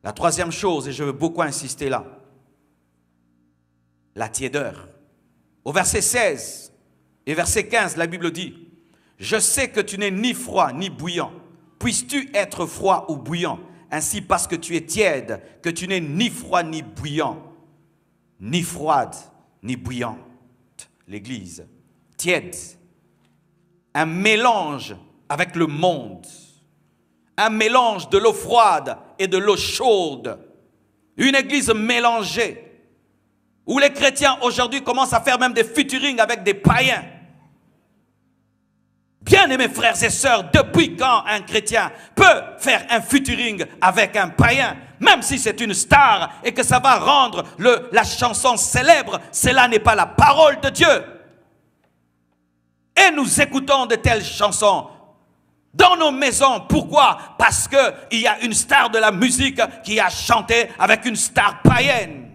La troisième chose, et je veux beaucoup insister là, la tiédeur. Au verset 16 et verset 15, la Bible dit, « Je sais que tu n'es ni froid ni bouillant. Puisses-tu être froid ou bouillant, ainsi parce que tu es tiède, que tu n'es ni froid ni bouillant, ni froide ni bouillante. » L'Église, tiède, un mélange avec le monde, un mélange de l'eau froide et de l'eau chaude, une église mélangée, où les chrétiens aujourd'hui commencent à faire même des featuring avec des païens. Bien-aimés frères et sœurs, depuis quand un chrétien peut faire un featuring avec un païen, même si c'est une star et que ça va rendre la chanson célèbre, cela n'est pas la parole de Dieu. Et nous écoutons de telles chansons dans nos maisons. Pourquoi? Parce qu'il y a une star de la musique qui a chanté avec une star païenne.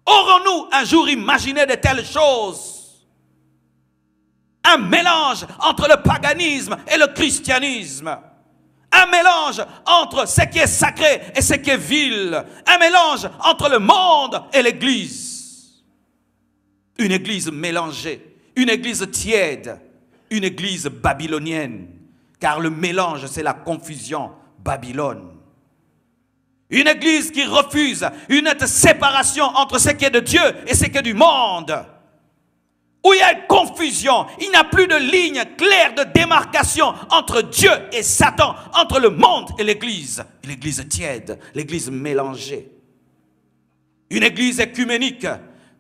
Aurons-nous un jour imaginé de telles choses? Un mélange entre le paganisme et le christianisme. Un mélange entre ce qui est sacré et ce qui est vil. Un mélange entre le monde et l'église. Une église mélangée. Une église tiède. Une église babylonienne. Car le mélange, c'est la confusion. Babylone. Une église qui refuse une nette séparation entre ce qui est de Dieu et ce qui est du monde. Où il y a une confusion, il n'y a plus de ligne claire de démarcation entre Dieu et Satan, entre le monde et l'église. L'église tiède, l'église mélangée. Une église écuménique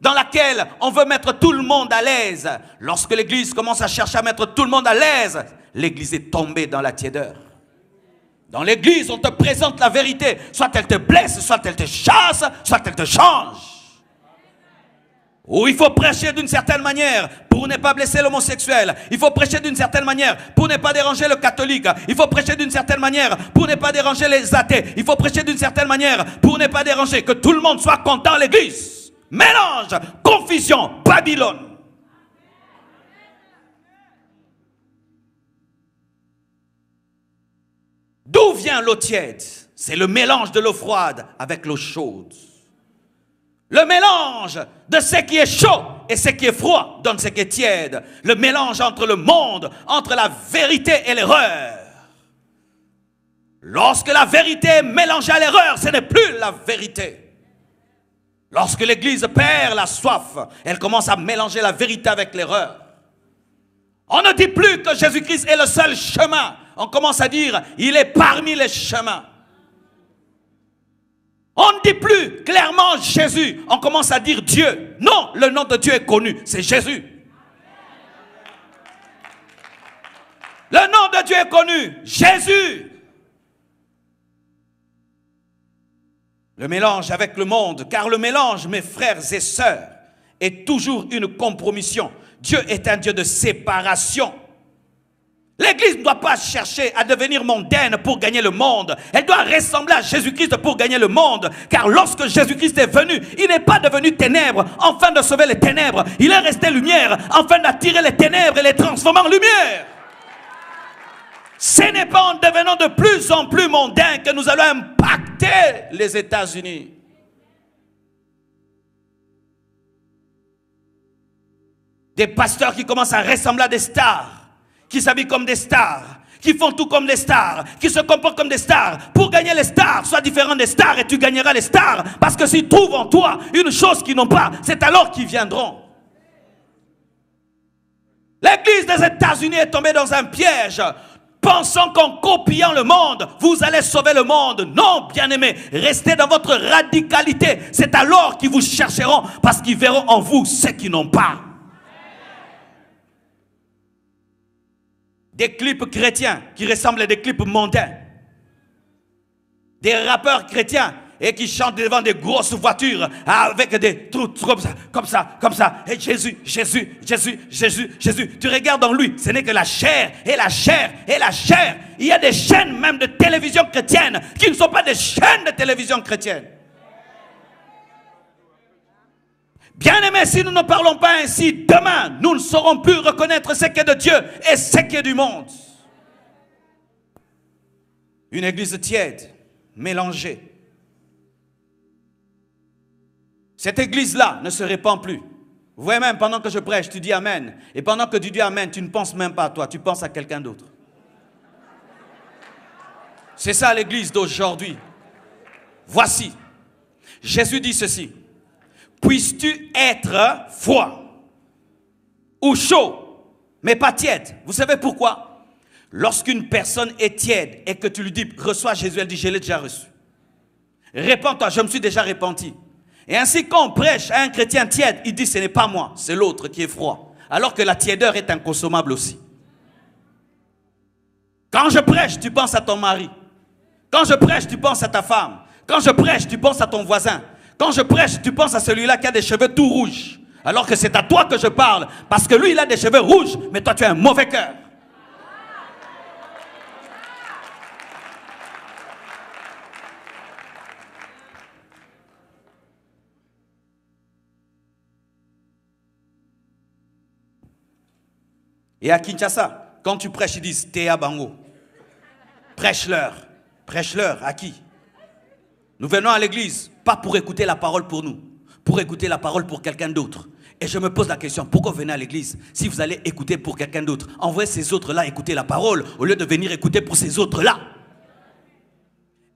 dans laquelle on veut mettre tout le monde à l'aise. Lorsque l'église commence à chercher à mettre tout le monde à l'aise, l'église est tombée dans la tiédeur. Dans l'église, on te présente la vérité. Soit elle te blesse, soit elle te chasse, soit elle te change. Ou il faut prêcher d'une certaine manière pour ne pas blesser l'homosexuel. Il faut prêcher d'une certaine manière pour ne pas déranger le catholique. Il faut prêcher d'une certaine manière pour ne pas déranger les athées. Il faut prêcher d'une certaine manière pour ne pas déranger, que tout le monde soit content à l'église. Mélange, confusion, Babylone. D'où vient l'eau tiède? C'est le mélange de l'eau froide avec l'eau chaude. Le mélange de ce qui est chaud et ce qui est froid donne ce qui est tiède. Le mélange entre le monde, entre la vérité et l'erreur. Lorsque la vérité est mélangée à l'erreur, ce n'est plus la vérité. Lorsque l'église perd la soif, elle commence à mélanger la vérité avec l'erreur. On ne dit plus que Jésus-Christ est le seul chemin. On commence à dire, il est parmi les chemins. On ne dit plus clairement Jésus. On commence à dire Dieu. Non, le nom de Dieu est connu. C'est Jésus. Le nom de Dieu est connu. Jésus. Le mélange avec le monde. Car le mélange, mes frères et sœurs, est toujours une compromission. Dieu est un Dieu de séparation. L'église ne doit pas chercher à devenir mondaine pour gagner le monde. Elle doit ressembler à Jésus-Christ pour gagner le monde. Car lorsque Jésus-Christ est venu, il n'est pas devenu ténèbres afin de sauver les ténèbres. Il est resté lumière afin d'attirer les ténèbres et les transformer en lumière. Ce n'est pas en devenant de plus en plus mondain que nous allons impacter les États-Unis. Des pasteurs qui commencent à ressembler à des stars, qui s'habillent comme des stars, qui font tout comme des stars, qui se comportent comme des stars. Pour gagner les stars, sois différent des stars et tu gagneras les stars. Parce que s'ils trouvent en toi une chose qu'ils n'ont pas, c'est alors qu'ils viendront. L'église des États-Unis est tombée dans un piège, pensant qu'en copiant le monde, vous allez sauver le monde. Non, bien-aimés, restez dans votre radicalité. C'est alors qu'ils vous chercheront, parce qu'ils verront en vous ce qu'ils n'ont pas. Des clips chrétiens qui ressemblent à des clips mondains. Des rappeurs chrétiens et qui chantent devant des grosses voitures avec des trucs comme ça. Et Jésus, Jésus, Jésus, Jésus, Jésus. Tu regardes en lui, ce n'est que la chair et la chair et la chair. Il y a des chaînes même de télévision chrétienne qui ne sont pas des chaînes de télévision chrétienne. Bien-aimés, si nous ne parlons pas ainsi, demain, nous ne saurons plus reconnaître ce qui est de Dieu et ce qui est du monde. Une église tiède, mélangée, Cette église-là ne se répand plus. Vous voyez même, pendant que je prêche, tu dis Amen. Et pendant que tu dis Amen, tu ne penses même pas à toi, tu penses à quelqu'un d'autre. C'est ça l'église d'aujourd'hui. Voici, Jésus dit ceci. Puisses-tu être froid ou chaud, mais pas tiède. Vous savez pourquoi? Lorsqu'une personne est tiède et que tu lui dis, reçois Jésus, elle dit, je l'ai déjà reçu. Répands-toi, je me suis déjà repenti. Et ainsi, quand on prêche à un chrétien tiède, il dit, ce n'est pas moi, c'est l'autre qui est froid. Alors que la tiédeur est inconsommable aussi. Quand je prêche, tu penses à ton mari. Quand je prêche, tu penses à ta femme. Quand je prêche, tu penses à ton voisin. Quand je prêche, tu penses à celui-là qui a des cheveux tout rouges. Alors que c'est à toi que je parle. Parce que lui, il a des cheveux rouges, mais toi, tu as un mauvais cœur. Et à Kinshasa, quand tu prêches, ils disent Théa Bango. Prêche-leur. Prêche-leur à qui? Nous venons à l'église, pas pour écouter la parole pour nous, pour écouter la parole pour quelqu'un d'autre. Et je me pose la question, pourquoi vous venez à l'église si vous allez écouter pour quelqu'un d'autre? Envoyez ces autres-là écouter la parole au lieu de venir écouter pour ces autres-là.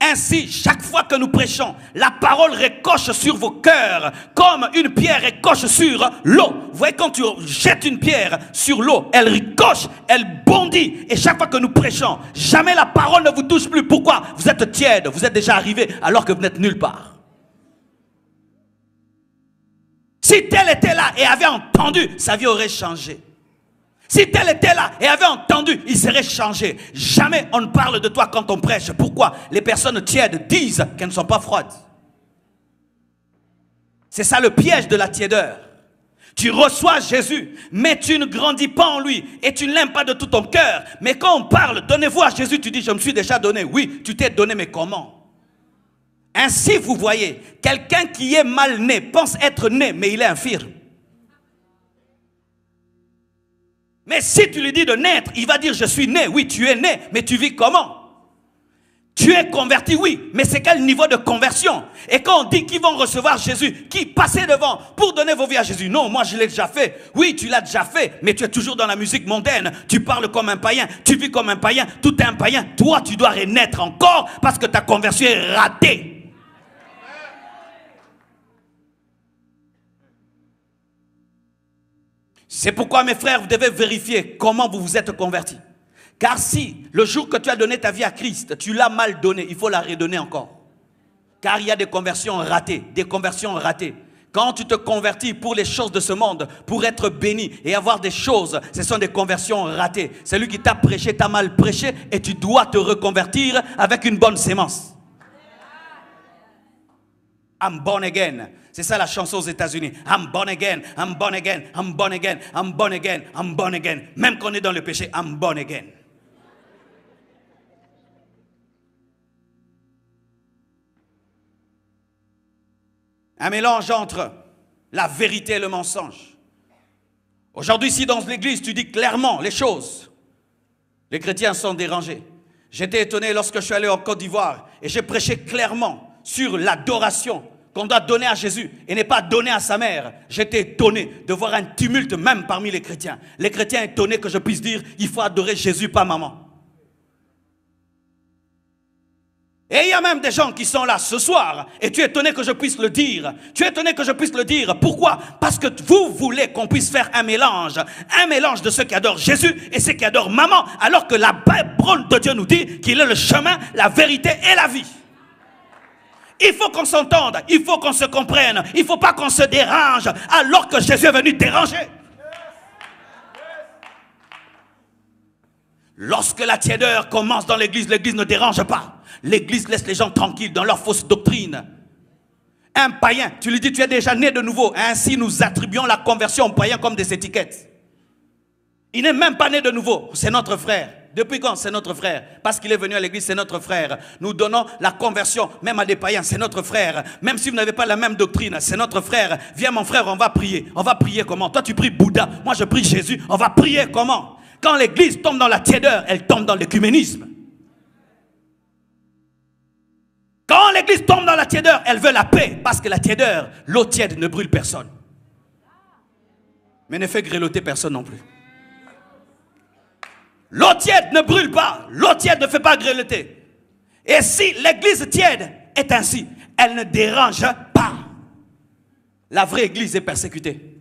Ainsi, chaque fois que nous prêchons, la parole ricoche sur vos cœurs comme une pierre ricoche sur l'eau. Vous voyez, quand tu jettes une pierre sur l'eau, elle ricoche, elle bondit. Et chaque fois que nous prêchons, jamais la parole ne vous touche plus. Pourquoi? Vous êtes tiède, vous êtes déjà arrivé alors que vous n'êtes nulle part. Si tel était là et avait entendu, sa vie aurait changé. Si tel était là et avait entendu, il serait changé. Jamais on ne parle de toi quand on prêche. Pourquoi? Les personnes tièdes disent qu'elles ne sont pas froides. C'est ça le piège de la tiédeur. Tu reçois Jésus, mais tu ne grandis pas en lui et tu ne l'aimes pas de tout ton cœur. Mais quand on parle, donnez-vous à Jésus, tu dis, je me suis déjà donné. Oui, tu t'es donné, mais comment? Ainsi, vous voyez, quelqu'un qui est mal né pense être né, mais il est infirme. Mais si tu lui dis de naître, il va dire je suis né. Oui, tu es né, mais tu vis comment? Tu es converti, oui, mais c'est quel niveau de conversion? Et quand on dit qu'ils vont recevoir Jésus, qui passez devant pour donner vos vies à Jésus? Non, moi je l'ai déjà fait. Oui, tu l'as déjà fait, mais tu es toujours dans la musique mondaine. Tu parles comme un païen, tu vis comme un païen, tout est un païen. Toi, tu dois renaître encore parce que ta conversion est ratée. C'est pourquoi, mes frères, vous devez vérifier comment vous vous êtes convertis. Car si, le jour que tu as donné ta vie à Christ, tu l'as mal donné, il faut la redonner encore. Car il y a des conversions ratées, des conversions ratées. Quand tu te convertis pour les choses de ce monde, pour être béni et avoir des choses, ce sont des conversions ratées. Celui qui t'a prêché, t'a mal prêché et tu dois te reconvertir avec une bonne sémence. I'm born again. C'est ça la chanson aux États-Unis. I'm born again, I'm born again, I'm born again, I'm born again, I'm born again. Même qu'on est dans le péché, I'm born again. Un mélange entre la vérité et le mensonge. Aujourd'hui, si dans l'église, tu dis clairement les choses, les chrétiens sont dérangés. J'étais étonné lorsque je suis allé en Côte d'Ivoire et j'ai prêché clairement sur l'adoration qu'on doit donner à Jésus et n'est pas donner à sa mère. J'étais étonné de voir un tumulte même parmi les chrétiens. Les chrétiens étonnés que je puisse dire, il faut adorer Jésus, pas maman. Et il y a même des gens qui sont là ce soir et tu es étonné que je puisse le dire. Tu es étonné que je puisse le dire. Pourquoi? Parce que vous voulez qu'on puisse faire un mélange de ceux qui adorent Jésus et ceux qui adorent maman, alors que la parole de Dieu nous dit qu'il est le chemin, la vérité et la vie. Il faut qu'on s'entende, il faut qu'on se comprenne, il ne faut pas qu'on se dérange alors que Jésus est venu déranger. Lorsque la tiédeur commence dans l'église, l'église ne dérange pas. L'église laisse les gens tranquilles dans leur fausse doctrine. Un païen, tu lui dis tu es déjà né de nouveau. Ainsi nous attribuons la conversion aux païens comme des étiquettes. Il n'est même pas né de nouveau, c'est notre frère. Depuis quand? C'est notre frère. Parce qu'il est venu à l'église, c'est notre frère. Nous donnons la conversion même à des païens, c'est notre frère. Même si vous n'avez pas la même doctrine, c'est notre frère. Viens mon frère, on va prier. On va prier comment? Toi tu pries Bouddha, moi je prie Jésus. On va prier comment? Quand l'église tombe dans la tiédeur, elle tombe dans l'écuménisme. Quand l'église tombe dans la tiédeur, elle veut la paix. Parce que la tiédeur, l'eau tiède ne brûle personne. Mais ne fait grelotter personne non plus. L'eau tiède ne brûle pas. L'eau tiède ne fait pas grelotter. Et si l'église tiède est ainsi, elle ne dérange pas. La vraie église est persécutée.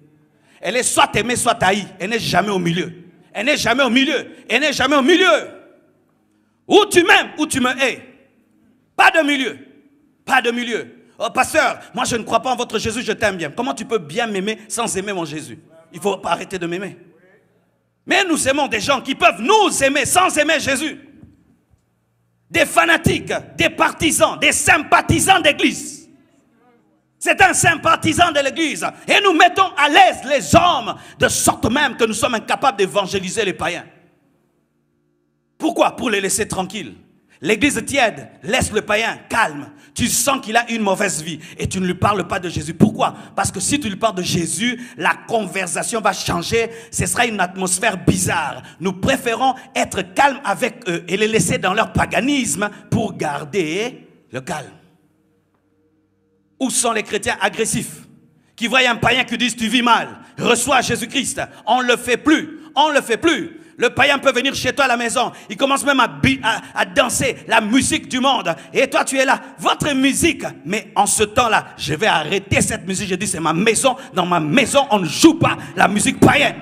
Elle est soit aimée, soit haïe. Elle n'est jamais au milieu. Elle n'est jamais au milieu. Elle n'est jamais au milieu. Ou tu m'aimes, ou tu me hais. Pas de milieu. Pas de milieu. Oh, pasteur, moi je ne crois pas en votre Jésus, je t'aime bien. Comment tu peux bien m'aimer sans aimer mon Jésus? Il ne faut pas arrêter de m'aimer. Mais nous aimons des gens qui peuvent nous aimer sans aimer Jésus. Des fanatiques, des partisans, des sympathisants d'église. C'est un sympathisant de l'église. Et nous mettons à l'aise les hommes de sorte même que nous sommes incapables d'évangéliser les païens. Pourquoi? Pour les laisser tranquilles. L'église tiède, laisse le païen calme. Tu sens qu'il a une mauvaise vie et tu ne lui parles pas de Jésus. Pourquoi? Parce que si tu lui parles de Jésus, la conversation va changer. Ce sera une atmosphère bizarre. Nous préférons être calmes avec eux et les laisser dans leur paganisme pour garder le calme. Où sont les chrétiens agressifs qui voient un païen qui dit tu vis mal, reçois Jésus-Christ? On ne le fait plus. On ne le fait plus. Le païen peut venir chez toi à la maison. Il commence même à danser la musique du monde. Et toi, tu es là. Votre musique. Mais en ce temps-là, je vais arrêter cette musique. Je dis, c'est ma maison. Dans ma maison, on ne joue pas la musique païenne.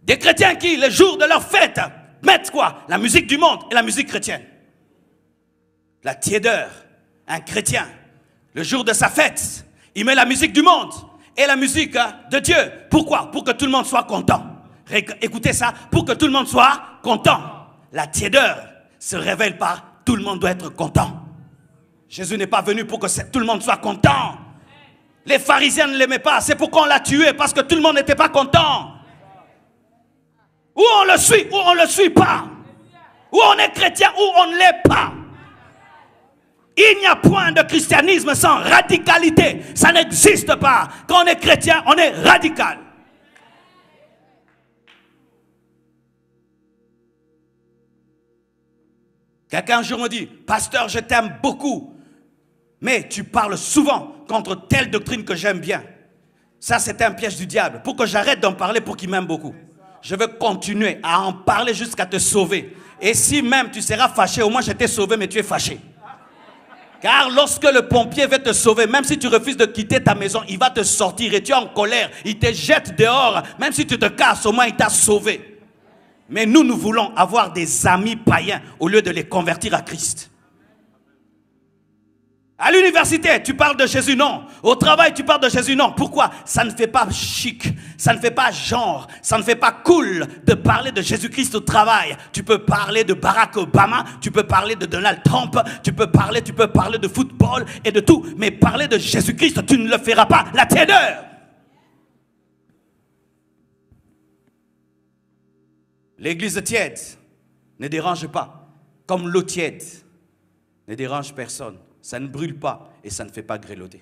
Des chrétiens qui, le jour de leur fête, mettent quoi? La musique du monde et la musique chrétienne. La tiédeur. Un chrétien, le jour de sa fête, il met la musique du monde et la musique de Dieu. Pourquoi? Pour que tout le monde soit content. Écoutez ça, pour que tout le monde soit content. La tiédeur se révèle par tout le monde doit être content. Jésus n'est pas venu pour que tout le monde soit content. Les pharisiens ne l'aimaient pas, c'est pourquoi on l'a tué, parce que tout le monde n'était pas content. Ou on le suit, ou on ne le suit pas. Ou on est chrétien, ou on ne l'est pas. Il n'y a point de christianisme sans radicalité. Ça n'existe pas. Quand on est chrétien, on est radical. Quelqu'un un jour me dit, pasteur, je t'aime beaucoup, mais tu parles souvent contre telle doctrine que j'aime bien. Ça, c'est un piège du diable. Pour que j'arrête d'en parler pour qu'il m'aime beaucoup. Je veux continuer à en parler jusqu'à te sauver. Et si même tu seras fâché, au moins je t'ai sauvé, mais tu es fâché. Car lorsque le pompier veut te sauver, même si tu refuses de quitter ta maison, il va te sortir et tu es en colère. Il te jette dehors. Même si tu te casses, au moins il t'a sauvé. Mais nous voulons avoir des amis païens au lieu de les convertir à Christ. À l'université, tu parles de Jésus, non. Au travail, tu parles de Jésus, non. Pourquoi? Ça ne fait pas chic, ça ne fait pas genre, ça ne fait pas cool de parler de Jésus-Christ au travail. Tu peux parler de Barack Obama, tu peux parler de Donald Trump, tu peux parler de football et de tout. Mais parler de Jésus-Christ, tu ne le feras pas. La tiédeur. L'église tiède ne dérange pas, comme l'eau tiède ne dérange personne. Ça ne brûle pas et ça ne fait pas grelotter.